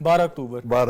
12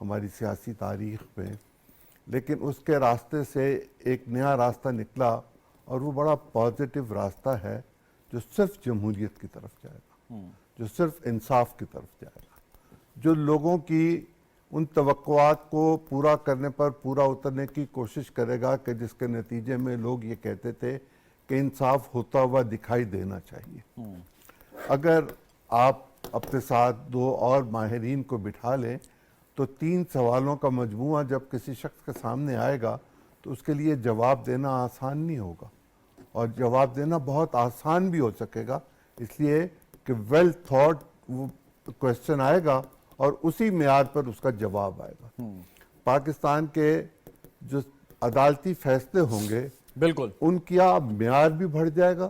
ہماری سیاسی تاریخ میں، لیکن اس کے راستے سے ایک نیا راستہ نکلا اور وہ بڑا پازیٹیو راستہ ہے جو صرف جمہوریت کی طرف جائے گا، جو صرف انصاف کی طرف جائے گا، جو لوگوں کی ان توقعات کو پورا کرنے پر پورا اترنے کی کوشش کرے گا کہ جس کے نتیجے میں لوگ یہ کہتے تھے کہ انصاف ہوتا ہوا دکھائی دینا چاہیے۔ اگر آپ اپنے ساتھ دو اور ماہرین کو بٹھا لیں تو 3 سوالوں کا مجموعہ جب کسی شخص کے سامنے آئے گا تو اس کے لیے جواب دینا آسان نہیں ہوگا، اور جواب دینا بہت آسان بھی ہو سکے گا اس لیے کہ ویل تھاٹ وہ کوشچن آئے گا اور اسی معیار پر اس کا جواب آئے گا۔ پاکستان کے جو عدالتی فیصلے ہوں گے بالکل، ان کا معیار بھی بڑھ جائے گا۔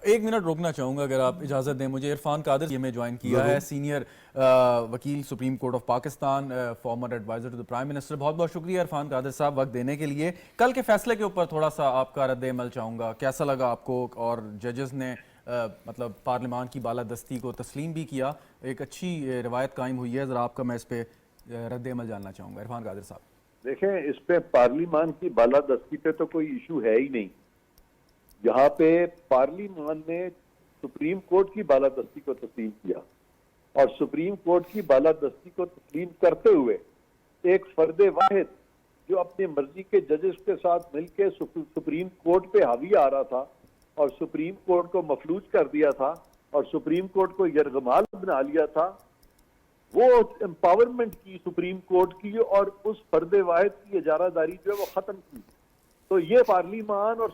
1 منٹ روکنا چاہوں گا اگر آپ اجازت دیں مجھے۔ عرفان قادر یہ میں جوائن کیا ہے، سینئر وکیل Supreme Court of Pakistan, former adviser to the prime minister. بہت بہت شکریہ عرفان قادر صاحب وقت دینے کے لیے۔ کل کے فیصلے کے اوپر تھوڑا سا آپ کا رد عمل چاہوں گا، کیسا لگا آپ کو؟ اور ججز نے مطلب پارلیمان کی بالادستی کو تسلیم بھی کیا، ایک اچھی روایت قائم ہوئی ہے، ذرا آپ کا میں اس پہ رد عمل جاننا چاہوں گا عرفان قادر صاحب۔ دیکھیں، اس پہ پارلیمان کی بالادستی پہ تو کوئی ایشو ہے ہی نہیں۔ یہاں پہ پارلیمان نے سپریم کورٹ کی بالادستی کو تسلیم کیا، اور سپریم کورٹ کی بالادستی کو تسلیم کرتے ہوئے ایک فرد واحد جو اپنی مرضی کے ججز کے ساتھ مل کے سپریم کورٹ پہ حاوی آ رہا تھا اور سپریم کورٹ کو مفلوج کر دیا تھا اور سپریم کورٹ کو یرغمال بنا لیا تھا، وہ امپاورمنٹ کی سپریم کورٹ کی اور اس فرد واحد کی اجارہ داری جو ہے وہ ختم کی۔ تو یہ پارلیمان اور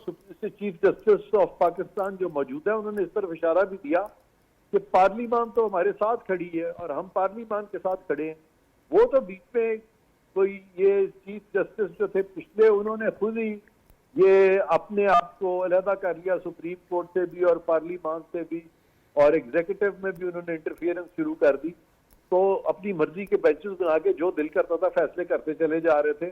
چیف جسٹس آف پاکستان جو موجود ہے انہوں نے اس طرف اشارہ بھی دیا کہ پارلیمان تو ہمارے ساتھ کھڑی ہے اور ہم پارلیمان کے ساتھ کھڑے ہیں۔ وہ تو بیچ میں کوئی یہ چیف جسٹس جو تھے پچھلے، انہوں نے خود ہی یہ اپنے آپ کو علیحدہ کر لیا سپریم کورٹ سے بھی اور پارلیمان سے بھی، اور ایگزیکٹو میں بھی انہوں نے انٹرفیئرنس شروع کر دی۔ تو اپنی مرضی کے بینچز بنا کے جو دل کرتا تھا فیصلے کرتے چلے جا رہے تھے۔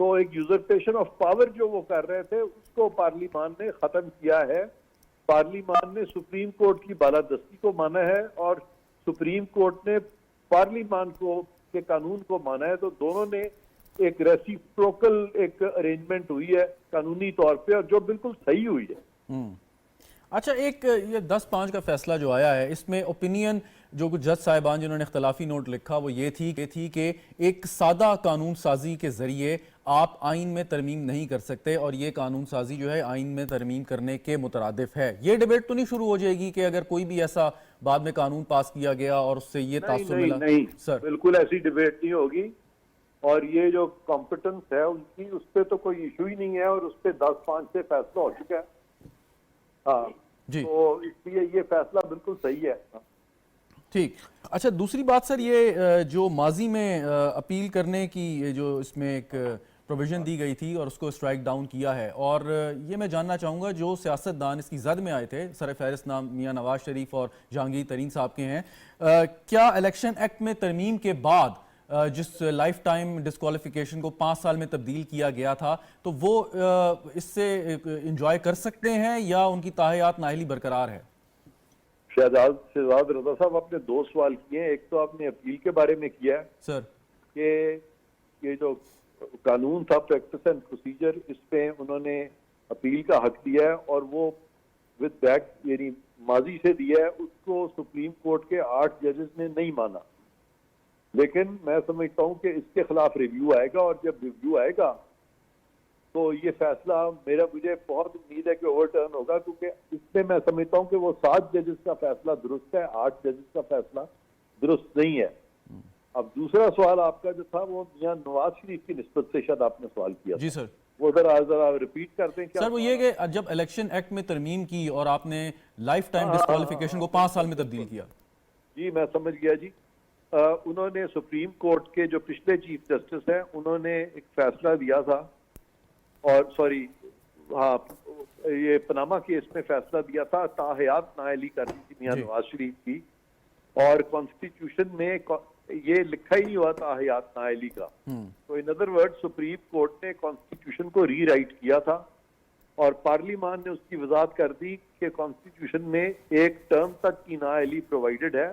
تو ایک یوزرپیشن آف پاور جو وہ کر رہے تھے اس کو پارلیمان نے ختم کیا ہے۔ پارلیمان نے سپریم کورٹ کی بالادستی کو مانا ہے اور سپریم کورٹ نے پارلیمان کو کے قانون کو مانا ہے، تو دونوں نے ایک ریسیپروکل ایک ارینجمنٹ ہوئی ہے قانونی طور پہ، اور جو بالکل صحیح ہوئی ہے۔ اچھا، ایک یہ 10-5 کا فیصلہ جو آیا ہے اس میں اوپینین جو کچھ جج صاحبان جنہوں نے اختلافی نوٹ لکھا وہ یہ تھی کہ ایک سادہ قانون سازی کے ذریعے آپ آئین میں ترمیم نہیں کر سکتے، اور یہ قانون سازی جو ہے آئین میں ترمیم کرنے کے مترادف ہے۔ یہ ڈیبیٹ تو نہیں شروع ہو جائے گی کہ اگر کوئی بھی ایسا بعد میں قانون پاس کیا گیا اور اس سے یہ تاثر ملا؟ نہیں سر بالکل ایسی ڈیبیٹ نہیں ہوگی، اور یہ جو کمپٹنس ہے ان کی اس پہ تو کوئی ایشو ہی نہیں ہے، اور اس پہ 10-5 سے فیصلہ ہو چکا ہے۔ ہاں جی، تو اس لیے یہ فیصلہ بالکل صحیح ہے۔ ٹھیک۔ اچھا، دوسری بات سر، یہ جو ماضی میں اپیل کرنے کی جو اس میں ایک پروویژن دی گئی تھی اور اس کو اسٹرائک ڈاؤن کیا ہے، اور یہ میں جاننا چاہوں گا جو سیاستدان اس کی زد میں آئے تھے، سر فہرست نام میاں نواز شریف اور جہانگیر ترین صاحب کے ہیں، کیا الیکشن ایکٹ میں ترمیم کے بعد جس لائف ٹائم ڈسکوالیفیکیشن کو 5 سال میں تبدیل کیا گیا تھا تو وہ اس سے انجوائے کر سکتے ہیں یا ان کی تاحیات نااہلی برقرار ہے؟ شہزاد رضا صاحب، آپ نے 2 سوال کیے ہیں۔ ایک تو آپ نے اپیل کے بارے میں کیا ہے سر کہ یہ جو قانون تھا پریکٹس اینڈ پروسیجر، اس پہ انہوں نے اپیل کا حق دیا ہے، اور وہ ود بیک یعنی ماضی سے دیا ہے، اس کو سپریم کورٹ کے 8 ججز نے نہیں مانا۔ لیکن میں سمجھتا ہوں کہ اس کے خلاف ریویو آئے گا، اور جب ریویو آئے گا تو یہ فیصلہ مجھے بہت امید ہے کہ اوور ٹرن ہوگا، کیونکہ اس میں میں سمجھتا ہوں کہ وہ 7 ججز کا فیصلہ درست ہے، 8 ججز کا فیصلہ درست نہیں ہے۔ اب دوسرا سوال آپ کا جو تھا وہ میاں نواز شریف کی نسبت سے شاید آپ نے سوال کیا۔ جی سر، وہ ذرا ریپیٹ کرتے ہیں کیا؟ سر وہ یہ کہ جب الیکشن ایکٹ میں ترمیم کی اور آپ نے لائف ٹائم ڈسکوالیفیکیشن کو 5 سال میں تبدیل کیا۔ جی میں سمجھ گیا جی۔ انہوں نے سپریم کورٹ کے جو پچھلے چیف جسٹس ہیں انہوں نے ایک فیصلہ دیا تھا، اور یہ پناما کیس میں فیصلہ دیا تھا، تاحیات نااہلی کرنی تھی میاں نواز شریف کی، اور کانسٹیٹیوشن میں یہ لکھا ہی نہیں ہوا تاحیات نااہلی کا۔ تو in other word supreme court نے کانسٹیٹیوشن کو ری رائٹ کیا تھا، اور پارلیمان نے اس کی وضاحت کر دی کہ کانسٹیٹیوشن میں 1 ٹرم تک کی نااہلی پرووائڈڈ ہے،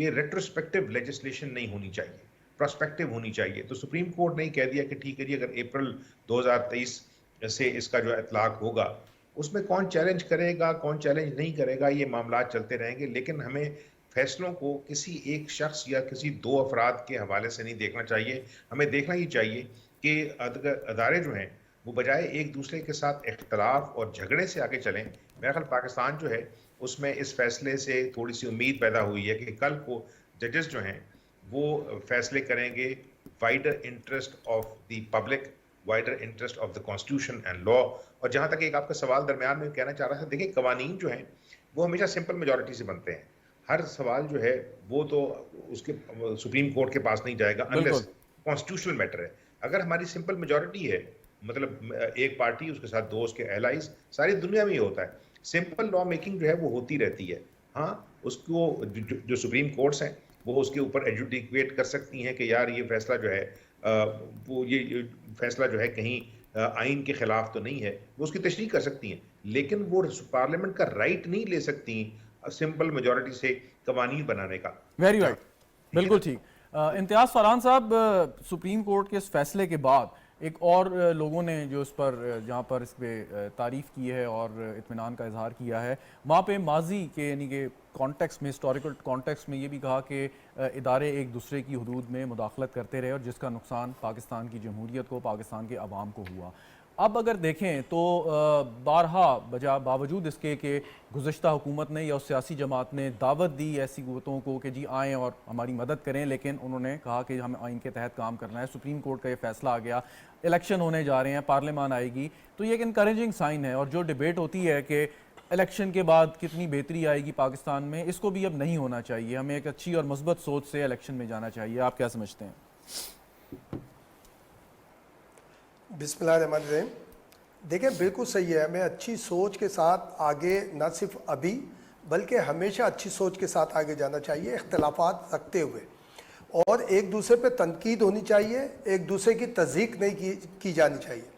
کہ ریٹروسپیکٹو لیجسلیشن نہیں ہونی چاہیے, پراسپیکٹو ہونی چاہیے. تو سپریم کورٹ نے کہہ دیا کہ ٹھیک ہے جی, اگر اپریل 2023 سے اس کا جو اطلاق ہوگا, اس میں کون چیلنج کرے گا کون چیلنج نہیں کرے گا, یہ معاملات چلتے رہیں گے, لیکن ہمیں فیصلوں کو کسی ایک شخص یا کسی دو افراد کے حوالے سے نہیں دیکھنا چاہیے. ہمیں دیکھنا یہ چاہیے کہ ادارے جو ہیں وہ بجائے ایک دوسرے کے ساتھ اختلاف اور جھگڑے سے آگے چلیں. میرا خیال پاکستان جو ہے اس میں اس فیصلے سے تھوڑی سی امید پیدا ہوئی ہے کہ کل کو ججز جو ہیں وہ فیصلے کریں گے wider interest of the public, wider interest of the constitution and law. اور جہاں تک ایک آپ کا سوال درمیان میں کہنا چاہ رہا تھا, دیکھیں قوانین جو ہیں وہ ہمیشہ سمپل میجورٹی سے بنتے ہیں. ہر سوال جو ہے وہ تو اس کے سپریم کورٹ کے پاس نہیں جائے گا انلیس کانسٹیٹیوشنل میٹر ہے. اگر ہماری سمپل میجورٹی ہے, مطلب ایک پارٹی اس کے ساتھ دو اس کے الائز, ساری دنیا میں یہ ہوتا ہے, سمپل لا میکنگ جو ہے وہ ہوتی رہتی ہے. ہاں, اس کو جو سپریم کورٹس ہیں وہ اس کے اوپر ایڈجوڈیکیٹ کر سکتی ہیں کہ یار یہ فیصلہ جو ہے وہ یہ فیصلہ جو ہے کہیں آئین کے خلاف تو نہیں ہے, وہ اس کی تشریح کر سکتی ہیں, لیکن وہ پارلیمنٹ کا رائٹ نہیں لے سکتی سمپل میجورٹی سے قوانین بنانے کا. ویری رائٹ, بالکل ٹھیک. امتیاز فاران صاحب, سپریم کورٹ کے اس فیصلے کے بعد ایک اور لوگوں نے جو اس پر جہاں پر اس پہ تعریف کی ہے اور اطمینان کا اظہار کیا ہے, وہاں پہ ماضی کے یعنی کہ کانٹیکس میں, ہسٹوریکل کانٹیکس میں یہ بھی کہا کہ ادارے ایک دوسرے کی حدود میں مداخلت کرتے رہے اور جس کا نقصان پاکستان کی جمہوریت کو, پاکستان کے عوام کو ہوا. اب اگر دیکھیں تو بارہا باوجود اس کے کہ گزشتہ حکومت نے یا اس سیاسی جماعت نے دعوت دی ایسی قوتوں کو کہ جی آئیں اور ہماری مدد کریں, لیکن انہوں نے کہا کہ ہم آئین کے تحت کام کرنا ہے. سپریم کورٹ کا یہ فیصلہ آ گیا, الیکشن ہونے جا رہے ہیں, پارلیمان آئے گی, تو یہ ایک انکریجنگ سائن ہے. اور جو ڈیبیٹ ہوتی ہے کہ الیکشن کے بعد کتنی بہتری آئے گی پاکستان میں, اس کو بھی اب نہیں ہونا چاہیے. ہمیں ایک اچھی اور مثبت سوچ سے الیکشن میں جانا چاہیے. آپ کیا سمجھتے ہیں؟ بسم اللہ الرحمن الرحیم. دیکھیں بالکل صحیح ہے, ہمیں اچھی سوچ کے ساتھ آگے نہ صرف ابھی بلکہ ہمیشہ اچھی سوچ کے ساتھ آگے جانا چاہیے, اختلافات رکھتے ہوئے, اور ایک دوسرے پہ تنقید ہونی چاہیے, ایک دوسرے کی تضحیق نہیں کی جانی چاہیے.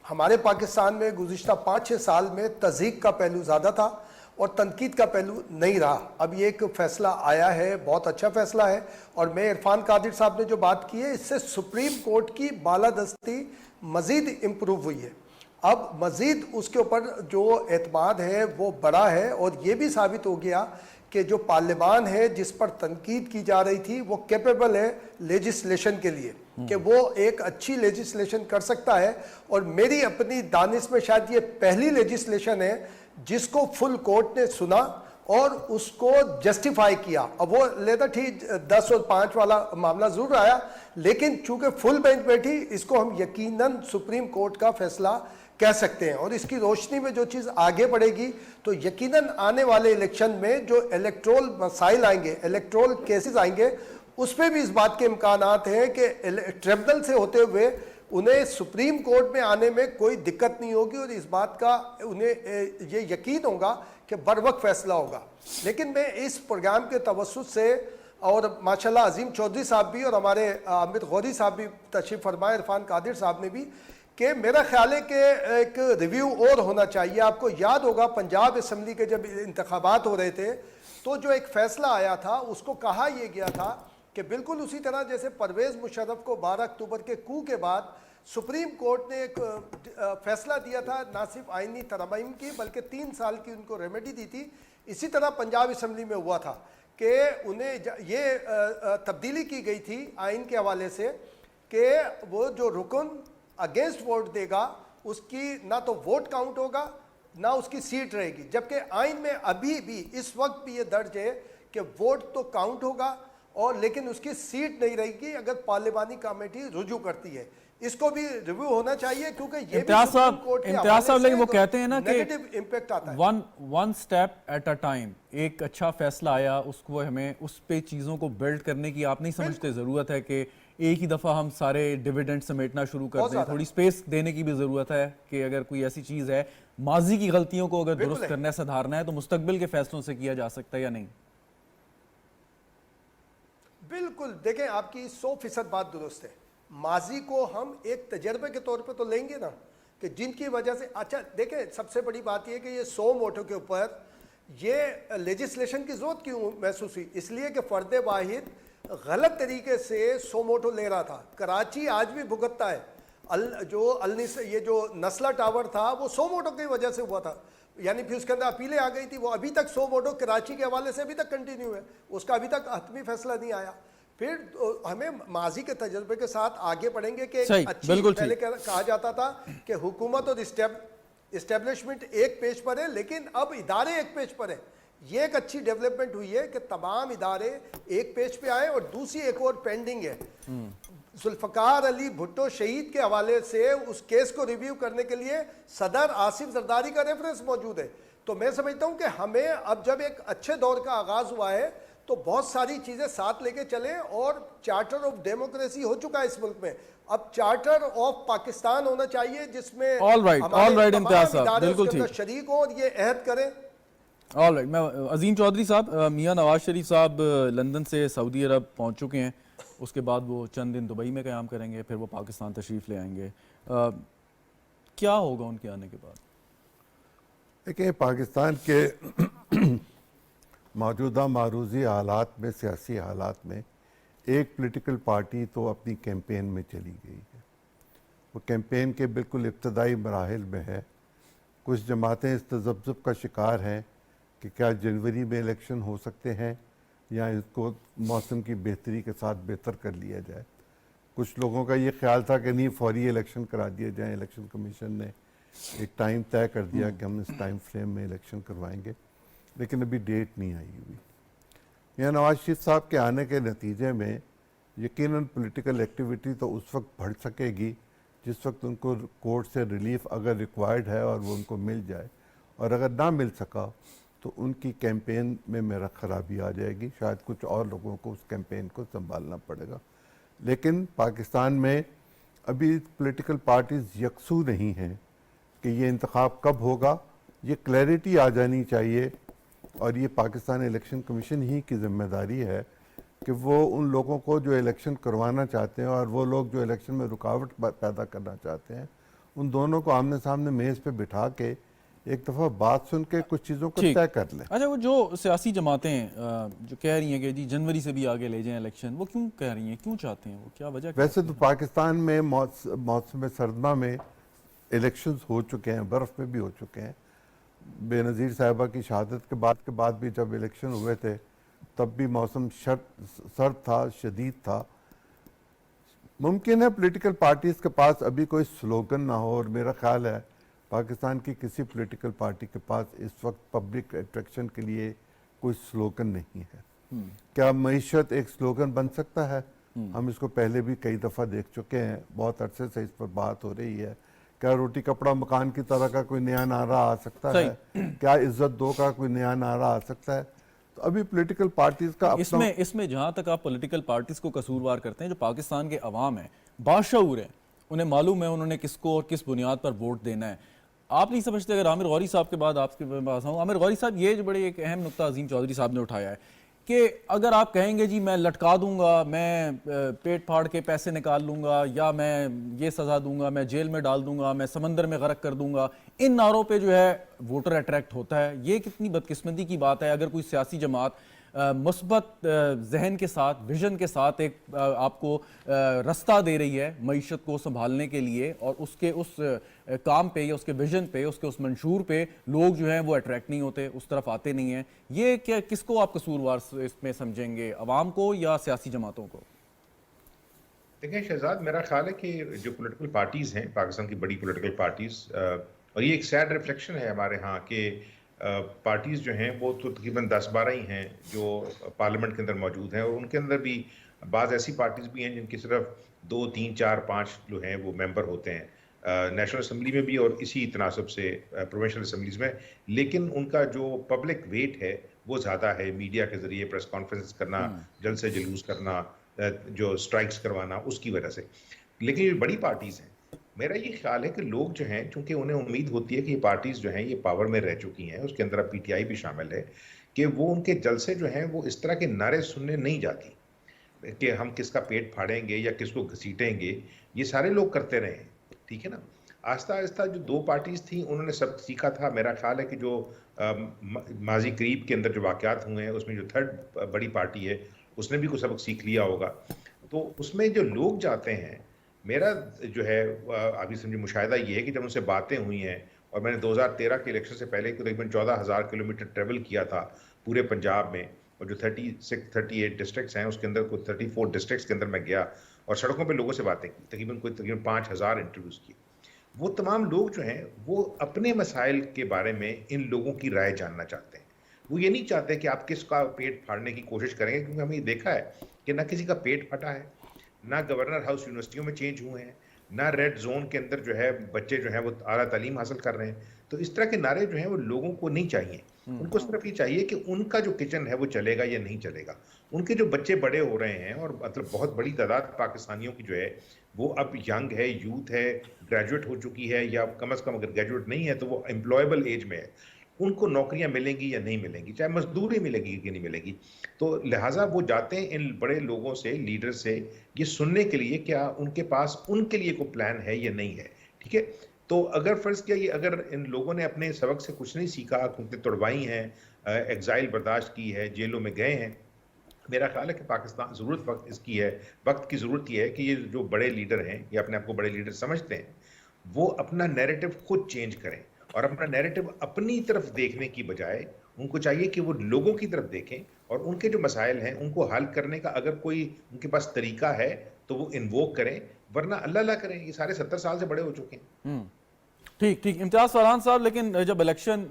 ہمارے پاکستان میں گزشتہ 5-6 سال میں تضحیق کا پہلو زیادہ تھا اور تنقید کا پہلو نہیں رہا. اب یہ ایک فیصلہ آیا ہے, بہت اچھا فیصلہ ہے, اور میں عرفان قادر صاحب نے جو بات کی ہے اس سے سپریم کورٹ کی بالادستی مزید امپروو ہوئی ہے. اب مزید اس کے اوپر جو اعتماد ہے وہ بڑا ہے, اور یہ بھی ثابت ہو گیا کہ جو پارلیمان ہے جس پر تنقید کی جا رہی تھی وہ کیپیبل ہے لیجسلیشن کے لیے, کہ وہ ایک اچھی لیجسلیشن کر سکتا ہے. اور میری اپنی دانش میں شاید یہ پہلی لیجسلیشن ہے جس کو فل کورٹ نے سنا اور اس کو جسٹیفائی کیا. اب وہ لیتا ٹھیک 10 اور 5 والا معاملہ ضرور آیا, لیکن چونکہ فل بینچ بیٹھی, اس کو ہم یقیناً سپریم کورٹ کا فیصلہ کہہ سکتے ہیں. اور اس کی روشنی میں جو چیز آگے بڑھے گی تو یقیناً آنے والے الیکشن میں جو الیکٹرول مسائل آئیں گے, الیکٹرول کیسز آئیں گے, اس پہ بھی اس بات کے امکانات ہیں کہ ٹریبونل سے ہوتے ہوئے انہیں سپریم کورٹ میں آنے میں کوئی دقت نہیں ہوگی, اور اس بات کا انہیں یہ یقین ہوگا کہ بر وقت فیصلہ ہوگا. لیکن میں اس پروگرام کے توسط سے, اور ماشاءاللہ عظیم چودھری صاحب بھی اور ہمارے عامر غوری صاحب بھی تشریف فرمائے, عرفان قادر صاحب نے بھی, کہ میرا خیال ہے کہ ایک ریویو اور ہونا چاہیے. آپ کو یاد ہوگا پنجاب اسمبلی کے جب انتخابات ہو رہے تھے تو جو ایک فیصلہ آیا تھا اس کو کہا یہ گیا تھا کہ بالکل اسی طرح جیسے پرویز مشرف کو 12 اکتوبر کے کو کے بعد سپریم کورٹ نے ایک فیصلہ دیا تھا نہ صرف آئینی ترمیم کی بلکہ 3 سال کی ان کو ریمیڈی دی تھی, اسی طرح پنجاب اسمبلی میں ہوا تھا کہ انہیں یہ تبدیلی کی گئی تھی آئین کے حوالے سے کہ وہ جو رکن اگینسٹ ووٹ دے گا اس کی نہ تو ووٹ کاؤنٹ ہوگا نہ اس کی سیٹ رہے گی, جبکہ آئین میں ابھی بھی اس وقت بھی یہ درج ہے کہ ووٹ تو کاؤنٹ ہوگا اور لیکن اس کی سیٹ نہیں رہے گی اگر پارلیمانی کمیٹی رجوع کرتی ہے. اس کو بھی ریویو ہونا چاہیے کیونکہ یہ امتیاز صاحب لیکن وہ کہتے ہیں نا کہ نیگیٹو امپیکٹ آتا ہے. One step at a time, ایک اچھا فیصلہ آیا اس کو ہمیں اس پہ چیزوں کو بلڈ کرنے کی آپ نہیں سمجھتے ضرورت ہے کہ ایک ہی دفعہ ہم سارے ڈیویڈنڈ سمیٹنا شروع کر دیں؟ تھوڑی سپیس دینے کی بھی ضرورت ہے کہ اگر کوئی ایسی چیز ہے ماضی کی غلطیوں کو اگر درست کرنا ہے, سدھارنا ہے, تو مستقبل کے فیصلوں سے کیا جا سکتا ہے یا نہیں؟ بالکل, دیکھیں آپ کی 100% بات درست ہے. ماضی کو ہم ایک تجربے کے طور پہ تو لیں گے نا, کہ جن کی وجہ سے, اچھا دیکھیں سب سے بڑی بات یہ کہ یہ 100 ووٹوں کے اوپر یہ لیجسلیشن کی ضرورت کیوں محسوس ہوئی؟ اس لیے کہ فرد واحد غلط طریقے سے سوموٹو لے رہا تھا. کراچی آج بھی بھگتتا ہے. یہ جو نسلا ٹاور تھا وہ سوموٹو کی وجہ سے ہوا تھا, یعنی پھر اس کے اندر اپیلیں آ گئی تھی, وہ ابھی تک سوموٹو کراچی کے حوالے سے ابھی تک کنٹینیو ہے, اس کا ابھی تک حتمی فیصلہ نہیں آیا. پھر ہمیں ماضی کے تجربے کے ساتھ آگے پڑھیں گے کہ پہلے کہا جاتا تھا کہ حکومت اور اسٹیبلشمنٹ ایک پیج پر ہے, لیکن اب ادارے ایک پیج پر ہیں. یہ ایک اچھی ڈیولپمنٹ ہوئی ہے کہ تمام ادارے ایک پیج پہ آئے. اور دوسری ایک اور پینڈنگ ہے, ذوالفقار علی بھٹو شہید کے حوالے سے اس کیس کو ریویو کرنے کے لیے صدر آصف زرداری کا ریفرنس موجود ہے. تو میں سمجھتا ہوں کہ ہمیں اب جب ایک اچھے دور کا آغاز ہوا ہے تو بہت ساری چیزیں ساتھ لے کے چلیں, اور چارٹر آف ڈیموکریسی ہو چکا ہے اس ملک میں, اب چارٹر آف پاکستان ہونا چاہیے جس میں ہمارے تمام ادارے اس کے اندر شریک ہوں اور یہ عہد کریں. آل رائٹ, میں عظیم چودھری صاحب, میاں نواز شریف صاحب لندن سے سعودی عرب پہنچ چکے ہیں, اس کے بعد وہ چند دن دبئی میں قیام کریں گے, پھر وہ پاکستان تشریف لے آئیں گے. کیا ہوگا ان کے آنے کے بعد؟ دیکھیں, پاکستان کے موجودہ معروضی حالات میں, سیاسی حالات میں, ایک پولیٹیکل پارٹی تو اپنی کیمپین میں چلی گئی ہے. وہ کیمپین کے بالکل ابتدائی مراحل میں ہے. کچھ جماعتیں اس تذبذب کا شکار ہیں کہ کیا جنوری میں الیکشن ہو سکتے ہیں یا اس کو موسم کی بہتری کے ساتھ بہتر کر لیا جائے. کچھ لوگوں کا یہ خیال تھا کہ نہیں, فوری الیکشن کرا دیا جائیں. الیکشن کمیشن نے ایک ٹائم طے کر دیا کہ ہم اس ٹائم فریم میں الیکشن کروائیں گے, لیکن ابھی ڈیٹ نہیں آئی ہوئی. میاں نواز شریف صاحب کے آنے کے نتیجے میں یقیناً پولیٹیکل ایکٹیویٹی تو اس وقت بڑھ سکے گی جس وقت ان کو کورٹ سے ریلیف اگر ریکوائرڈ ہے اور وہ ان کو مل جائے, اور اگر نہ مل سکا تو ان کی کیمپین میں میرا خرابی آ جائے گی. شاید کچھ اور لوگوں کو اس کیمپین کو سنبھالنا پڑے گا. لیکن پاکستان میں ابھی پولیٹیکل پارٹیز یکسو نہیں ہیں کہ یہ انتخاب کب ہوگا. یہ کلیئرٹی آ جانی چاہیے, اور یہ پاکستان الیکشن کمیشن ہی کی ذمہ داری ہے کہ وہ ان لوگوں کو جو الیکشن کروانا چاہتے ہیں اور وہ لوگ جو الیکشن میں رکاوٹ پیدا کرنا چاہتے ہیں, ان دونوں کو آمنے سامنے میز پہ بٹھا کے ایک دفعہ بات سن کے کچھ چیزوں کو طے کر لیں. اچھا, وہ جو سیاسی جماعتیں جو کہہ رہی ہیں کہ جی جنوری سے بھی آگے لے جائیں الیکشن, وہ کیوں کہہ رہی ہیں, کیوں چاہتے ہیں, وہ کیا وجہ؟ ویسے تو پاکستان میں موسم سرما میں الیکشنز ہو چکے ہیں, برف میں بھی ہو چکے ہیں. بے نظیر صاحبہ کی شہادت کے بعد بھی جب الیکشن ہوئے تھے تب بھی موسم سرد تھا, شدید تھا. ممکن ہے پولیٹیکل پارٹیز کے پاس ابھی کوئی سلوگن نہ ہو, اور میرا خیال ہے پاکستان کی کسی پولیٹیکل پارٹی کے پاس اس وقت پبلک اٹریکشن کے لیے کوئی سلوگن نہیں ہے. کیا معیشت ایک سلوگن بن سکتا ہے؟ ہم اس کو پہلے بھی کئی دفعہ دیکھ چکے ہیں, بہت عرصے سے اس پر بات ہو رہی ہے. کیا روٹی کپڑا مکان کی طرح کا کوئی نیا نعرہ آ سکتا ہے؟ کیا عزت دو کا کوئی نیا نعرہ آ سکتا ہے؟ تو ابھی پولیٹیکل پارٹیز کا اس میں جہاں تک آپ پولیٹیکل پارٹیز کو قصوروار کرتے ہیں, جو پاکستان کے عوام ہیں باشعور ہیں, انہیں معلوم ہے انہوں نے کس کو اور کس بنیاد پر ووٹ دینا ہے. آپ نہیں سمجھتے, اگر عامر غوری صاحب کے بعد آپ کے پاس آؤں, عامر غوری صاحب, یہ جو بڑے ایک اہم نقطہ عظیم چودھری صاحب نے اٹھایا ہے کہ اگر آپ کہیں گے جی میں لٹکا دوں گا, میں پیٹ پھاڑ کے پیسے نکال لوں گا, یا میں یہ سزا دوں گا, میں جیل میں ڈال دوں گا, میں سمندر میں غرق کر دوں گا, ان نعروں پہ جو ہے ووٹر اٹریکٹ ہوتا ہے. یہ کتنی بدقسمتی کی بات ہے اگر کوئی سیاسی جماعت مثبت ذہن کے ساتھ, ویژن کے ساتھ ایک آپ کو رستہ دے رہی ہے معیشت کو سنبھالنے کے لیے, اور اس کے اس کام پہ یا اس کے ویژن پہ, اس کے اس منشور پہ لوگ جو ہیں وہ اٹریکٹ نہیں ہوتے, اس طرف آتے نہیں ہیں. یہ کیا, کس کو آپ قصوروار اس میں سمجھیں گے, عوام کو یا سیاسی جماعتوں کو؟ دیکھیں شہزاد, میرا خیال ہے کہ جو پولیٹیکل پارٹیز ہیں, پاکستان کی بڑی پولیٹیکل پارٹیز, اور یہ ایک سیڈ ریفلیکشن ہے ہمارے ہاں کہ پارٹیز جو ہیں وہ تو تقریباً 10-12 ہی ہیں جو پارلیمنٹ کے اندر موجود ہیں, اور ان کے اندر بھی بعض ایسی پارٹیز بھی ہیں جن کی صرف 2, 3, 4, 5 جو ہیں وہ ممبر ہوتے ہیں نیشنل اسمبلی میں بھی اور اسی تناسب سے پروونشل اسمبلیز میں, لیکن ان کا جو پبلک ویٹ ہے وہ زیادہ ہے. میڈیا کے ذریعے پریس کانفرنس کرنا, جلد سے جلوس کرنا, جو سٹرائکس کروانا, اس کی وجہ سے. لیکن یہ بڑی پارٹیز ہیں, میرا یہ خیال ہے کہ لوگ جو ہیں, چونکہ انہیں امید ہوتی ہے کہ یہ پارٹیز جو ہیں یہ پاور میں رہ چکی ہیں, اس کے اندر اب پی ٹی آئی بھی شامل ہے, کہ وہ ان کے جلسے جو ہیں وہ اس طرح کے نعرے سننے نہیں جاتی کہ ہم کس کا پیٹ پھاڑیں گے یا کس کو گھسیٹیں گے. یہ سارے لوگ کرتے رہے ہیں, ٹھیک ہے نا. آہستہ آہستہ جو دو پارٹیز تھیں انہوں نے سب سیکھا تھا. میرا خیال ہے کہ جو ماضی قریب کے اندر جو واقعات ہوئے ہیں اس میں جو تھرڈ بڑی پارٹی ہے اس نے بھی کچھ سبق سیکھ لیا ہوگا. تو اس میں جو لوگ جاتے ہیں, میرا جو ہے ابھی سمجھے مشاہدہ یہ ہے کہ جب ان سے باتیں ہوئی ہیں, اور میں نے 2013 کے الیکشن سے پہلے تقریباً 14,000 کلومیٹر ٹریول کیا تھا پورے پنجاب میں, اور جو 38 ڈسٹرکٹس ہیں اس کے اندر کوئی 34 ڈسٹرکٹس کے اندر میں گیا اور سڑکوں پہ لوگوں سے باتیں کی, تقریباً 5,000 انٹرویوز کیے. وہ تمام لوگ جو ہیں وہ اپنے مسائل کے بارے میں ان لوگوں کی رائے جاننا چاہتے ہیں. وہ یہ نہیں چاہتے کہ آپ کس کا پیٹ پھاڑنے کی کوشش کریں گے, کیونکہ ہم نے یہ دیکھا ہے کہ نہ کسی کا پیٹ پھٹا ہے, نہ گورنر ہاؤس یونیورسٹیوں میں چینج ہوئے ہیں, نہ ریڈ زون کے اندر جو ہے بچے جو ہیں وہ اعلیٰ تعلیم حاصل کر رہے ہیں. تو اس طرح کے نعرے جو ہیں وہ لوگوں کو نہیں چاہیے. ان کو صرف یہ چاہیے کہ ان کا جو کچن ہے وہ چلے گا یا نہیں چلے گا. ان کے جو بچے بڑے ہو رہے ہیں, اور مطلب بہت بڑی تعداد پاکستانیوں کی جو ہے وہ اب ینگ ہے, یوتھ ہے, گریجویٹ ہو چکی ہے, یا کم از کم اگر گریجویٹ نہیں ہے تو وہ امپلائبل ایج میں ہے. ان کو نوکریاں ملیں گی یا نہیں ملیں گی, چاہے مزدوری ملے گی کہ نہیں ملے گی. تو لہٰذا وہ جاتے ہیں ان بڑے لوگوں سے, لیڈر سے, یہ سننے کے لیے کیا ان کے پاس ان کے لیے کوئی پلان ہے یا نہیں ہے. ٹھیک ہے, تو اگر فرض کیا یہ اگر ان لوگوں نے اپنے سبق سے کچھ نہیں سیکھا, کیونکہ توڑوائی ہیں, ایگزائل برداشت کی ہے, جیلوں میں گئے ہیں, میرا خیال ہے کہ پاکستان ضرورت وقت کی ضرورت یہ ہے کہ یہ جو بڑے لیڈر ہیں یا اپنے آپ کو بڑے لیڈر سمجھتے ہیں, وہ اپنا نیریٹو خود چینج کریں, اور اپنا نیریٹو اپنی طرف دیکھنے کی بجائے ان کو چاہیے کہ وہ لوگوں کی طرف دیکھیں, اور ان کے جو مسائل ہیں ان کو حل کرنے کا اگر کوئی ان کے پاس طریقہ ہے تو وہ انووک کریں, ورنہ اللہ کریں. یہ سارے 70 سال سے بڑے ہو چکے ہیں. ٹھیک. امتیاز فرحان صاحب, لیکن جب الیکشن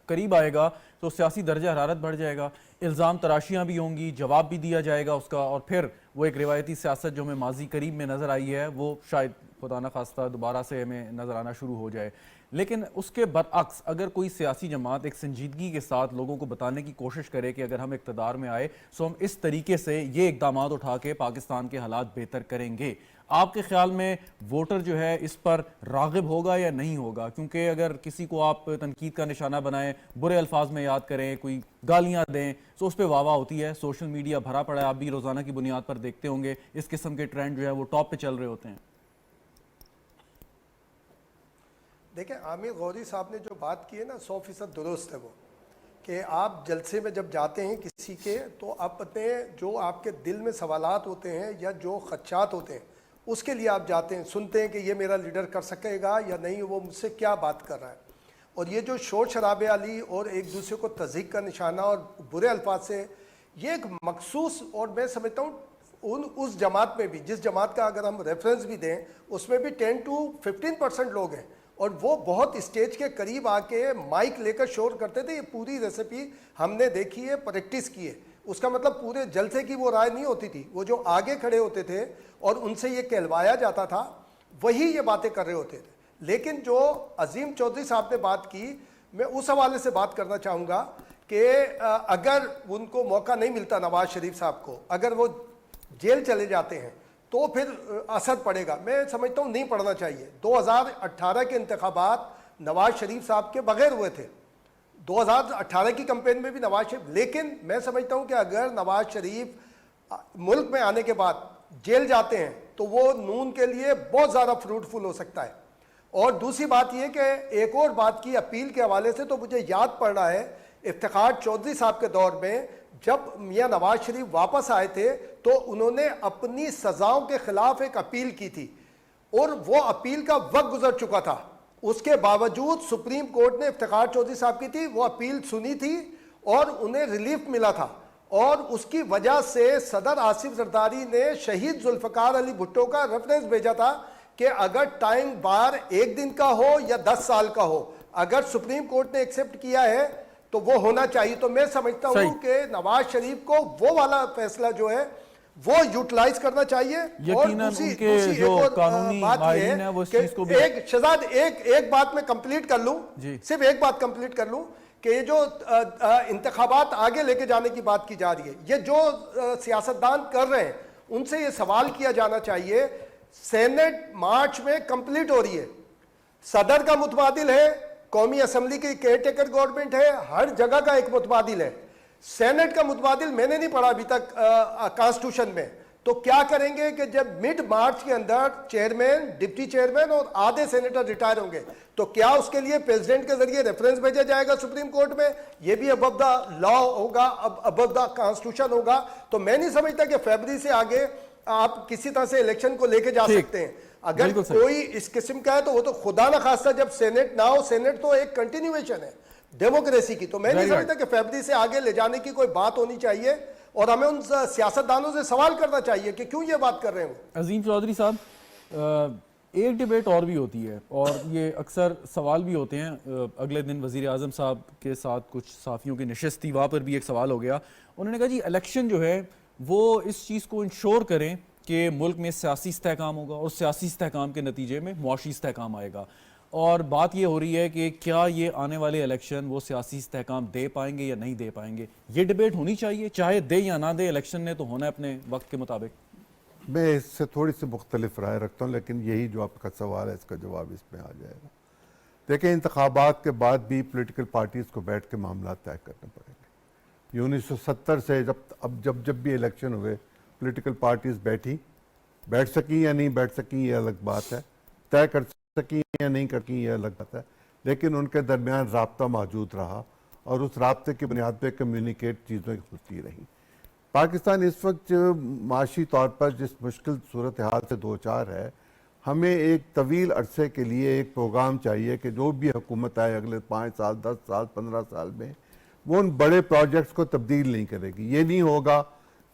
قریب آئے گا تو سیاسی درجہ حرارت بڑھ جائے گا, الزام تراشیاں بھی ہوں گی, جواب بھی دیا جائے گا اس کا, اور پھر وہ ایک روایتی سیاست جو ہمیں ماضی قریب میں نظر آئی ہے وہ شاید خدا نہ خواستہ دوبارہ سے ہمیں نظر آنا شروع ہو جائے. لیکن اس کے برعکس اگر کوئی سیاسی جماعت ایک سنجیدگی کے ساتھ لوگوں کو بتانے کی کوشش کرے کہ اگر ہم اقتدار میں آئے تو ہم اس طریقے سے یہ اقدامات اٹھا کے پاکستان کے حالات بہتر کریں گے, آپ کے خیال میں ووٹر جو ہے اس پر راغب ہوگا یا نہیں ہوگا؟ کیونکہ اگر کسی کو آپ تنقید کا نشانہ بنائیں, برے الفاظ میں یاد کریں, کوئی گالیاں دیں, تو اس پہ واہ واہ ہوتی ہے. سوشل میڈیا بھرا پڑا ہے, آپ بھی روزانہ کی بنیاد پر دیکھتے ہوں گے اس قسم کے ٹرینڈ جو ہے وہ ٹاپ پہ چل رہے ہوتے ہیں. دیکھیں, عامر غوری صاحب نے جو بات کی ہے نا 100% درست ہے, وہ کہ آپ جلسے میں جب جاتے ہیں کسی کے تو آپ اپنے جو آپ کے دل میں سوالات ہوتے ہیں یا جو خدشات ہوتے ہیں اس کے لیے آپ جاتے ہیں, سنتے ہیں کہ یہ میرا لیڈر کر سکے گا یا نہیں, وہ مجھ سے کیا بات کر رہا ہے. اور یہ جو شور شرابے والی اور ایک دوسرے کو تضحیک کا نشانہ اور برے الفاظ سے, یہ ایک مخصوص, اور میں سمجھتا ہوں اس جماعت میں بھی, جس جماعت کا اگر ہم ریفرنس بھی دیں اس میں بھی 10 to 15% لوگ ہیں, اور وہ بہت اسٹیج کے قریب آ کے مائک لے کر شور کرتے تھے. یہ پوری ریسیپی ہم نے دیکھی ہے, پریکٹس کی ہے. اس کا مطلب پورے جلسے کی وہ رائے نہیں ہوتی تھی, وہ جو آگے کھڑے ہوتے تھے اور ان سے یہ کہلوایا جاتا تھا وہی یہ باتیں کر رہے ہوتے تھے. لیکن جو عظیم چودھری صاحب نے بات کی, میں اس حوالے سے بات کرنا چاہوں گا کہ اگر ان کو موقع نہیں ملتا, نواز شریف صاحب کو, اگر وہ جیل چلے جاتے ہیں تو پھر اثر پڑے گا. میں سمجھتا ہوں نہیں پڑنا چاہیے. 2018 کے انتخابات نواز شریف صاحب کے بغیر ہوئے تھے, 2018 کی کمپین میں بھی نواز شریف, لیکن میں سمجھتا ہوں کہ اگر نواز شریف ملک میں آنے کے بعد جیل جاتے ہیں تو وہ نون کے لیے بہت زیادہ فروٹفل ہو سکتا ہے. اور دوسری بات یہ کہ ایک اور بات کی اپیل کے حوالے سے, تو مجھے یاد پڑ رہا ہے افتخار چودھری صاحب کے دور میں جب میاں نواز شریف واپس آئے تھے تو انہوں نے اپنی سزاؤں کے خلاف ایک اپیل کی تھی, اور وہ اپیل کا وقت گزر چکا تھا. اس کے باوجود سپریم کورٹ نے افتخار چودھری صاحب کی تھی, وہ اپیل سنی تھی اور انہیں ریلیف ملا تھا, اور اس کی وجہ سے صدر آصف زرداری نے شہید ذوالفقار علی بھٹو کا ریفرنس بھیجا تھا کہ اگر ٹائم بار 1 دن کا ہو یا 10 سال کا ہو, اگر سپریم کورٹ نے ایکسیپٹ کیا ہے تو وہ ہونا چاہیے. تو میں سمجھتا ہوں کہ نواز شریف کو وہ والا فیصلہ جو ہے وہ یوٹیلائز کرنا چاہیے. اور دوسری ایک بات یہ ہے کہ ایک شہزاد ایک بات میں کمپلیٹ کر لوں, صرف ایک بات کمپلیٹ کر لوں کہ یہ جو انتخابات آگے لے کے جانے کی بات کی جا رہی ہے, یہ جو سیاستدان کر رہے ہیں ان سے یہ سوال کیا جانا چاہیے. سینٹ مارچ میں کمپلیٹ ہو رہی ہے, صدر کا متبادل ہے, قومی اسمبلی کی کیئر ٹیکر گورنمنٹ ہے, ہر جگہ کا ایک متبادل ہے. سینٹ کا متبادل میں نے نہیں پڑھا ابھی تک کانسٹیٹیوشن میں, تو کیا کریں گے کہ جب مڈ مارچ کے اندر چیئرمین، ڈپٹی چیئرمین اور آدھے سینیٹر ریٹائر ہوں گے تو کیا اس کے لیے پریزیڈنٹ کے ذریعے ریفرنس بھیجا جائے گا سپریم کورٹ میں؟ یہ بھی ابو دا لا ہوگا، ابو دا کانسٹیٹیوشن ہوگا. تو میں نہیں سمجھتا کہ فیبری سے آگے آپ کسی طرح سے الیکشن کو لے کے جا سکتے ہیں. اگر کوئی اس قسم کا ہے تو وہ تو خدا نہ خواستہ جب سینٹ نہ ہو، سینٹ تو ایک کنٹینیویشن ہے ڈیموکریسی کی. تو میں نہیں سمجھتا کہ فیبری سے آگے لے جانے کی کوئی بات ہونی چاہیے، اور ہمیں ان سیاستدانوں سے سوال کرنا چاہیے کہ کیوں یہ بات کر رہے ہیں. عظیم چودھری صاحب، ایک ڈیبیٹ اور بھی ہوتی ہے اور یہ اکثر سوال بھی ہوتے ہیں. اگلے دن وزیر اعظم صاحب کے ساتھ کچھ صحافیوں کی نشست تھی، وہاں پر بھی ایک سوال ہو گیا. انہوں نے کہا جی الیکشن جو ہے وہ اس چیز کو انشور کریں کہ ملک میں سیاسی استحکام ہوگا اور سیاسی استحکام کے نتیجے میں معاشی استحکام آئے گا. اور بات یہ ہو رہی ہے کہ کیا یہ آنے والے الیکشن وہ سیاسی استحکام دے پائیں گے یا نہیں دے پائیں گے. یہ ڈیبیٹ ہونی چاہیے، چاہے دے یا نہ دے، الیکشن نے تو ہونا ہے اپنے وقت کے مطابق. میں اس سے تھوڑی سی مختلف رائے رکھتا ہوں، لیکن یہی جو آپ کا سوال ہے اس کا جواب اس میں آ جائے گا. دیکھیں، انتخابات کے بعد بھی پولیٹیکل پارٹیز کو بیٹھ کے معاملات طے کرنے پڑیں گے. یہ 1970 سے جب بھی الیکشن ہوئے، پولیٹیکل پارٹیز بیٹھ سکیں یا نہیں بیٹھ سکیں یہ الگ بات ہے، طے کر سکیں یا نہیں کر سکیں یہ الگ بات ہے، لیکن ان کے درمیان رابطہ موجود رہا اور اس رابطے کی بنیاد پہ کمیونیکیٹ چیزیں ہوتی رہیں. پاکستان اس وقت معاشی طور پر جس مشکل صورتحال سے دوچار ہے، ہمیں ایک طویل عرصے کے لیے ایک پروگرام چاہیے کہ جو بھی حکومت آئے اگلے 5 سال 10 سال 15 سال میں وہ ان بڑے پروجیکٹس کو تبدیل نہیں کرے گی. یہ نہیں ہوگا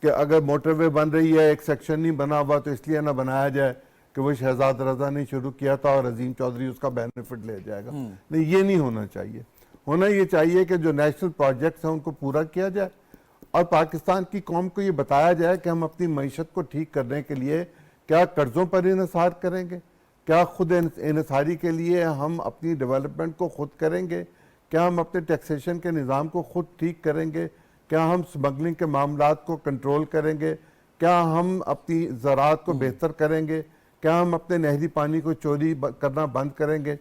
کہ اگر موٹر وے بن رہی ہے، ایک سیکشن نہیں بنا ہوا تو اس لیے نہ بنایا جائے کہ وہ شہزاد رضا نے شروع کیا تھا اور عظیم چودھری اس کا بینیفٹ لے جائے گا. نہیں، یہ نہیں ہونا چاہیے. ہونا یہ چاہیے کہ جو نیشنل پروجیکٹس ہیں ان کو پورا کیا جائے اور پاکستان کی قوم کو یہ بتایا جائے کہ ہم اپنی معیشت کو ٹھیک کرنے کے لیے کیا قرضوں پر انحصار کریں گے، کیا خود انحصاری کے لیے ہم اپنی ڈیولپمنٹ کو خود کریں گے، کیا ہم اپنے ٹیکسیشن کے نظام کو خود ٹھیک کریں گے، کیا ہم سمگلنگ کے معاملات کو کنٹرول کریں گے، کیا ہم اپنی زراعت کو بہتر کریں گے، کیا ہم اپنے نہری پانی کو چوری کرنا بند کریں گے.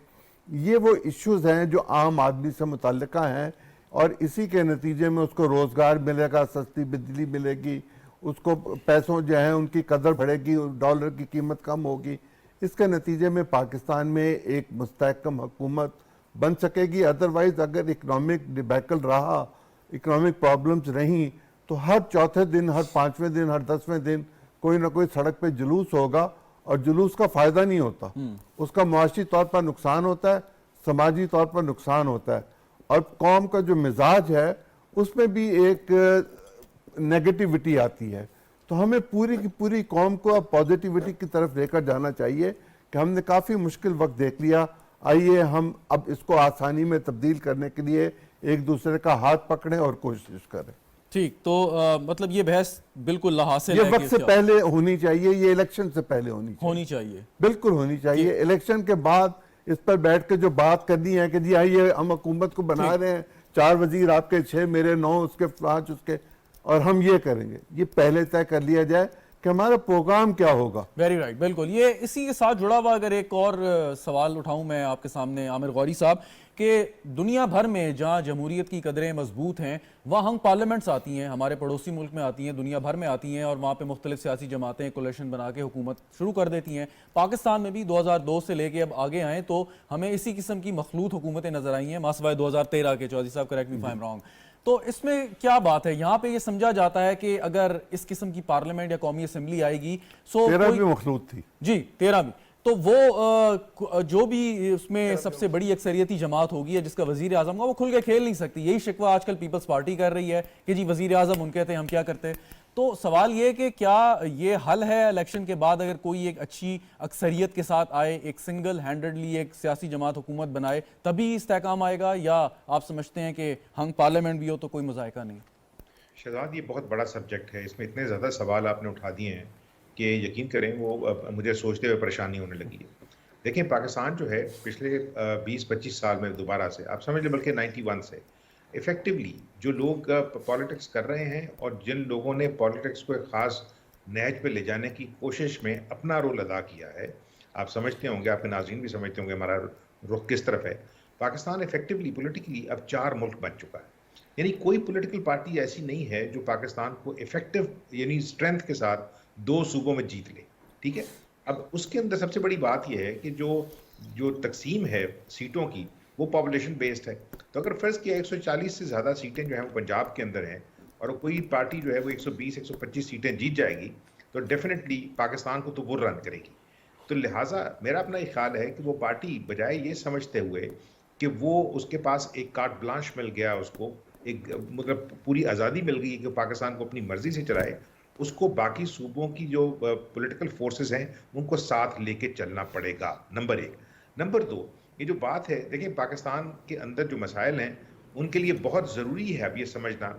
یہ وہ ایشوز ہیں جو عام آدمی سے متعلقہ ہیں اور اسی کے نتیجے میں اس کو روزگار ملے گا، سستی بجلی ملے گی، اس کو پیسوں جو ہیں ان کی قدر بڑھے گی، ڈالر کی قیمت کم ہوگی. اس کے نتیجے میں پاکستان میں ایک مستحکم حکومت بن سکے گی. ادروائز اگر اکنامک ڈیبیکل رہا، اکنامک پرابلمز رہیں تو ہر چوتھے دن، ہر 5ویں دن، ہر 10ویں دن کوئی نہ کوئی سڑک پہ جلوس ہوگا اور جلوس کا فائدہ نہیں ہوتا. اس کا معاشی طور پر نقصان ہوتا ہے، سماجی طور پر نقصان ہوتا ہے اور قوم کا جو مزاج ہے اس میں بھی ایک نیگیٹیوٹی آتی ہے. تو ہمیں پوری کی پوری قوم کو اب پازیٹیوٹی کی طرف لے کر جانا چاہیے کہ ہم نے کافی مشکل وقت دیکھ لیا، آئیے ہم اب اس کو آسانی میں تبدیل کرنے کے لیے ایک دوسرے کا ہاتھ پکڑیں اور کوشش کریں. ٹھیک، تو مطلب یہ بحث بالکل حاصل ہے، یہ وقت سے پہلے ہونی چاہیے، یہ الیکشن سے پہلے ہونی چاہیے، بالکل ہونی چاہیے. الیکشن کے بعد اس پر بیٹھ کے جو بات کرنی ہے کہ جی آئیے ہم حکومت کو بنا رہے ہیں، 4 وزیر آپ کے 6 میرے 9 اس کے 5 اس کے، اور ہم یہ کریں گے. یہ پہلے طے کر لیا جائے کہ ہمارا پروگرام کیا ہوگا. ویری رائٹ، بالکل. یہ اسی کے ساتھ جڑا ہوا اگر ایک اور سوال اٹھاؤں میں آپ کے سامنے عامر غوری صاحب، کہ دنیا بھر میں جہاں جمہوریت کی قدریں مضبوط ہیں وہاں ہنگ پارلیمنٹس آتی ہیں، ہمارے پڑوسی ملک میں آتی ہیں، دنیا بھر میں آتی ہیں اور وہاں پہ مختلف سیاسی جماعتیں کولیشن بنا کے حکومت شروع کر دیتی ہیں. پاکستان میں بھی 2002 سے لے کے اب آگے آئیں تو ہمیں اسی قسم کی مخلوط حکومتیں نظر آئی ہیں، ماسوائے 2013 کے. چودھری صاحب correct me if I am wrong. تو اس میں کیا بات ہے؟ یہاں پہ یہ سمجھا جاتا ہے کہ اگر اس قسم کی پارلیمنٹ یا قومی اسمبلی آئے گی 13 بھی مخلوط تھی. جی 13 بھی، تو وہ جو بھی اس میں سب سے بڑی اکثریتی جماعت ہوگی جس کا وزیر اعظم کا، وہ کھل کے کھیل نہیں سکتی. یہی شکوہ آج کل پیپلز پارٹی کر رہی ہے کہ جی وزیر اعظم ان کے تھے، ہم کیا کرتے. تو سوال یہ کہ کیا یہ حل ہے الیکشن کے بعد اگر کوئی ایک اچھی اکثریت کے ساتھ آئے، ایک سنگل ہینڈڈلی ایک سیاسی جماعت حکومت بنائے تبھی استحکام آئے گا، یا آپ سمجھتے ہیں کہ ہنگ پارلیمنٹ بھی ہو تو کوئی مذائقہ نہیں؟ شہزاد، یہ بہت بڑا سبجیکٹ ہے، اس میں اتنے زیادہ سوال آپ نے اٹھا دیے ہیں کہ یقین کریں وہ مجھے سوچتے ہوئے پریشانی ہونے لگی ہے. دیکھیں، پاکستان جو ہے پچھلے 20-25 سال میں دوبارہ سے آپ سمجھ لیں، بلکہ 91 سے ایفیکٹولی جو لوگ پالیٹکس کر رہے ہیں اور جن لوگوں نے پالیٹکس کو ایک خاص نہج پہ لے جانے کی کوشش میں اپنا رول ادا کیا ہے، آپ سمجھتے ہوں گے، آپ کے ناظرین بھی سمجھتے ہوں گے ہمارا رخ کس طرف ہے. پاکستان ایفیکٹولی پولیٹیکلی اب 4 ملک بن چکا ہے. یعنی کوئی پولیٹیکل پارٹی ایسی نہیں ہے جو پاکستان کو ایفیکٹو یعنی اسٹرینتھ کے ساتھ 2 صوبوں میں جیت لے, ٹھیک ہے. اب اس کے اندر سب سے بڑی بات یہ ہے کہ جو تقسیم ہے سیٹوں کی وہ پاپولیشن بیسڈ ہے. تو اگر فرض کیا 140 سے زیادہ سیٹیں جو ہیں وہ پنجاب کے اندر ہیں اور کوئی پارٹی جو ہے وہ 120-125 سیٹیں جیت جائے گی تو ڈیفینیٹلی پاکستان کو تو وہ رن کرے گی. تو لہٰذا میرا اپنا یہ خیال ہے کہ وہ پارٹی بجائے یہ سمجھتے ہوئے کہ وہ اس کے پاس ایک کارٹ بلانش مل گیا, اس کو ایک مطلب پوری آزادی مل گئی کہ پاکستان کو اپنی مرضی سے چلائے, اس کو باقی صوبوں کی جو پولیٹیکل فورسز ہیں ان کو ساتھ لے کے چلنا پڑے گا, نمبر 1. نمبر 2, یہ جو بات ہے دیکھیں پاکستان کے اندر جو مسائل ہیں ان کے لیے بہت ضروری ہے اب یہ سمجھنا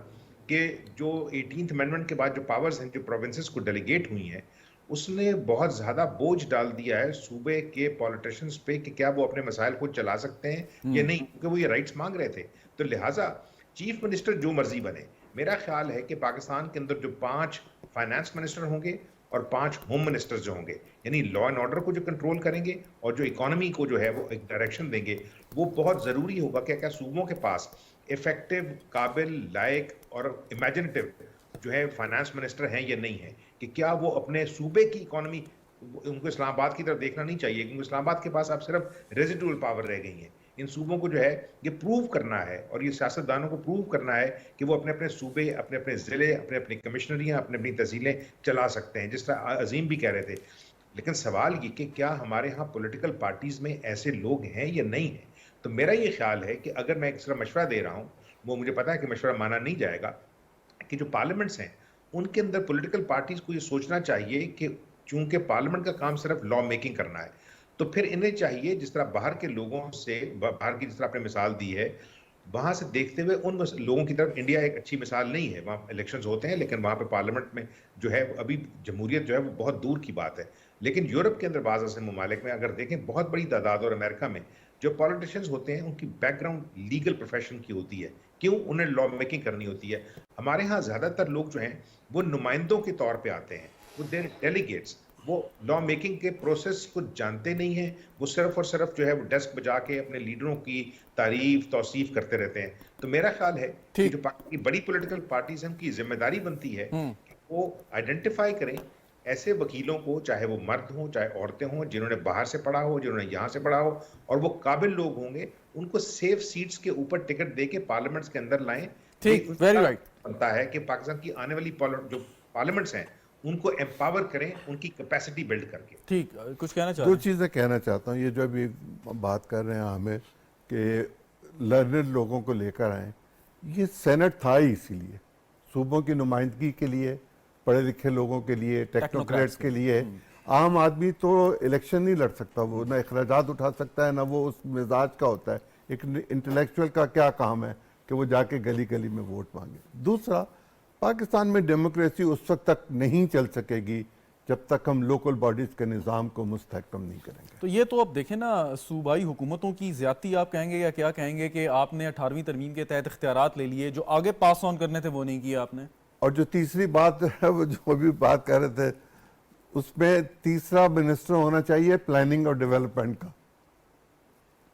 کہ جو 18th امینڈمنٹ کے بعد جو پاورز ہیں جو پروونسز کو ڈیلیگیٹ ہوئی ہیں اس نے بہت زیادہ بوجھ ڈال دیا ہے صوبے کے پولیٹیشنز پہ کہ کیا وہ اپنے مسائل کو چلا سکتے ہیں یا نہیں, کیونکہ وہ یہ رائٹس مانگ رہے تھے. تو لہٰذا چیف منسٹر جو مرضی بنے, میرا خیال ہے کہ پاکستان کے اندر جو 5 فائنانس منسٹر ہوں گے اور 5 ہوم منسٹر جو ہوں گے, یعنی لا اینڈ آرڈر کو جو کنٹرول کریں گے اور جو اکانومی کو جو ہے وہ ایک ڈائریکشن دیں گے, وہ بہت ضروری ہوگا کہ کیا صوبوں کے پاس افیکٹو, قابل, لائق اور امیجنیٹو جو ہے فائنانس منسٹر ہیں یا نہیں ہیں, کہ کیا وہ اپنے صوبے کی اکانومی, ان کو اسلام آباد کی طرف دیکھنا نہیں چاہیے کیونکہ اسلام آباد کے پاس اب صرف ریزیڈول پاور رہ گئی ہیں. ان صوبوں کو جو ہے یہ پروو کرنا ہے اور یہ سیاستدانوں کو پروو کرنا ہے کہ وہ اپنے اپنے صوبے, اپنے اپنے ضلع, اپنے اپنی کمشنریاں, اپنے اپنی تحصیلیں چلا سکتے ہیں, جس طرح عظیم بھی کہہ رہے تھے. لیکن سوال یہ کہ کیا ہمارے ہاں پولیٹیکل پارٹیز میں ایسے لوگ ہیں یا نہیں ہیں. تو میرا یہ خیال ہے کہ اگر میں ایک طرح مشورہ دے رہا ہوں, وہ مجھے پتا ہے کہ مشورہ مانا نہیں جائے گا, کہ جو پارلیمنٹس ہیں ان کے اندر پولیٹیکل پارٹیز کو یہ سوچنا چاہیے کہ چونکہ پارلیمنٹ کا کام صرف لا میکنگ کرنا ہے تو پھر انہیں چاہیے جس طرح باہر کے لوگوں سے, باہر کی جس طرح آپ نے مثال دی ہے, وہاں سے دیکھتے ہوئے ان لوگوں کی طرف, انڈیا ایک اچھی مثال نہیں ہے, وہاں الیکشنز ہوتے ہیں لیکن وہاں پہ پارلیمنٹ میں جو ہے ابھی جمہوریت جو ہے وہ بہت دور کی بات ہے. لیکن یورپ کے اندر بعض ایسے ممالک میں اگر دیکھیں بہت بڑی تعداد, اور امریکہ میں جو پالیٹیشینز ہوتے ہیں ان کی بیک گراؤنڈ لیگل پروفیشن کی ہوتی ہے, کیوں, انہیں لا میکنگ کرنی ہوتی ہے. ہمارے ہاں زیادہ تر لوگ جو ہیں وہ نمائندوں کے طور پہ آتے ہیں, وہ ڈیلیگیٹس, وہ لا میکنگ کے پروسیس کو جانتے نہیں ہیں, وہ صرف اور صرف جو ہے وہ ڈیسک بجا کے اپنے لیڈروں کی تعریف توصیف کرتے رہتے ہیں. تو میرا خیال ہے کہ جو بڑی پولیٹیکل پارٹیز ہیں ان کی ذمہ داری بنتی ہے کہ وہ آئیڈینٹیفائی کریں ایسے وکیلوں کو, چاہے وہ مرد ہوں چاہے عورتیں ہوں, جنہوں نے باہر سے پڑھا ہو, جنہوں نے یہاں سے پڑھا ہو, اور وہ قابل لوگ ہوں گے, ان کو سیف سیٹس کے اوپر ٹکٹ دے کے پارلیمنٹس کے اندر لائیں. ٹھیک, ویری رائٹ. بنتا ہے کہ پاکستان کی آنے والی جو پارلیمنٹس ہیں ان کو ایمپاور کریں, ان کی کیپیسٹی بلڈ کر کے. ٹھیک, کچھ کہنا چاہتے ہیں؟ 2 چیزیں کہنا چاہتا ہوں. یہ جو ابھی بات کر رہے ہیں عامر کہ لرنڈ لوگوں کو لے کر آئیں, یہ سینٹ تھا ہی اسی لیے, صوبوں کی نمائندگی کے لیے, پڑھے لکھے لوگوں کے لیے, ٹیکنوکریٹس کے لیے. عام آدمی تو الیکشن نہیں لڑ سکتا, وہ نہ اخراجات اٹھا سکتا ہے, نہ وہ اس مزاج کا ہوتا ہے. ایک انٹلیکچوئل کا کیا کام ہے کہ وہ جا کے گلی گلی میں ووٹ مانگے. دوسرا, پاکستان میں ڈیموکریسی اس وقت تک نہیں چل سکے گی جب تک ہم لوکل باڈیز کے نظام کو مستحکم نہیں کریں گے. تو یہ تو اب دیکھیں نا, صوبائی حکومتوں کی زیادتی آپ کہیں گے یا کیا کہیں گے کہ آپ نے 18ویں ترمیم کے تحت اختیارات لے لیے, جو آگے پاس آن کرنے تھے وہ نہیں کیا آپ نے. اور جو تیسری بات ہے, وہ جو ابھی بات کر رہے تھے, اس میں تیسرا منسٹر ہونا چاہیے پلاننگ اور ڈیولپمنٹ کا,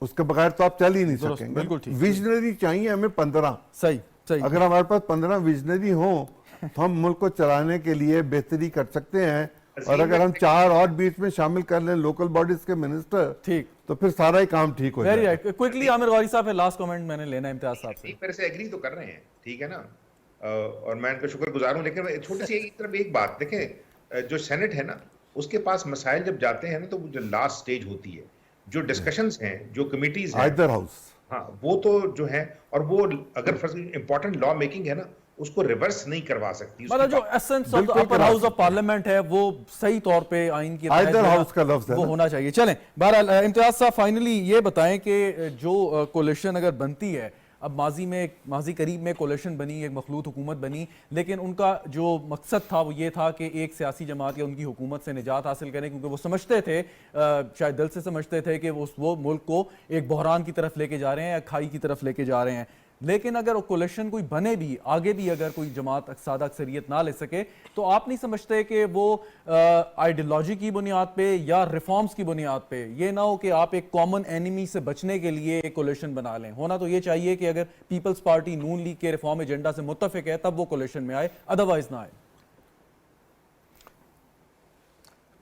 اس کے بغیر تو آپ چل ہی نہیں سکیں گے. ویژنری چاہیے ہمیں 15. صحیح. اگر ہمارے پاس 15 ویژنری ہوں تو ہم ملک کو چلانے کے لیے بہتری کر سکتے ہیں, اور اگر ہم 4 اور بیچ میں شامل کر لیں لوکل باڈیز کے منسٹر, ٹھیک, تو پھر سارا ہی کام ٹھیک ہو جائے گا. کوئکلی عامر غوری صاحب لاسٹ کمنٹ میں نے لینا ہے امتیاز صاحب سے. میرے سے ایگری تو کر رہے ہیں, ٹھیک ہے نا, اور میں ان کا شکر گزار ہوں, لیکن چھوٹی سی ایک بات دیکھیں, جو سینٹ ہے نا اس کے پاس مسائل جب جاتے ہیں نا تو جو لاسٹ سٹیج ہوتی ہے, جو ڈسکشنز ہیں, جو کمیٹیز ہیں, آئدر ہاؤس, ہاں وہ تو جو ہے, اور وہ اگر امپورٹنٹ لا میکنگ ہے نا اس کو ریورس نہیں کروا سکتی. مطلب جو essence of upper house of parliament ہے وہ صحیح طور پہ آئین کی آئدر ہاؤس کا لفظ ہے وہ ہونا چاہیے. چلیں, بہرحال امتیاز صاحب فائنلی یہ بتائیں کہ جو کولیشن اگر بنتی ہے, اب ماضی قریب میں کولیشن بنی, ایک مخلوط حکومت بنی, لیکن ان کا جو مقصد تھا وہ یہ تھا کہ ایک سیاسی جماعت یا ان کی حکومت سے نجات حاصل کریں, کیونکہ وہ سمجھتے تھے, شاید دل سے سمجھتے تھے کہ وہ ملک کو ایک بحران کی طرف لے کے جا رہے ہیں یا کھائی کی طرف لے کے جا رہے ہیں. لیکن اگر کولیشن کوئی بنے بھی, آگے بھی اگر کوئی جماعت سادہ اکثریت نہ لے سکے, تو آپ نہیں سمجھتے کہ وہ آئیڈیالوجی کی بنیاد پہ یا ریفارمز کی بنیاد پہ, یہ نہ ہو کہ آپ ایک کامن اینیمی سے بچنے کے لیے ایک کولیشن بنا لیں. ہونا تو یہ چاہیے کہ اگر پیپلز پارٹی نون لیگ کے ریفارم ایجنڈا سے متفق ہے تب وہ کولیشن میں آئے, ادروائز نہ آئے.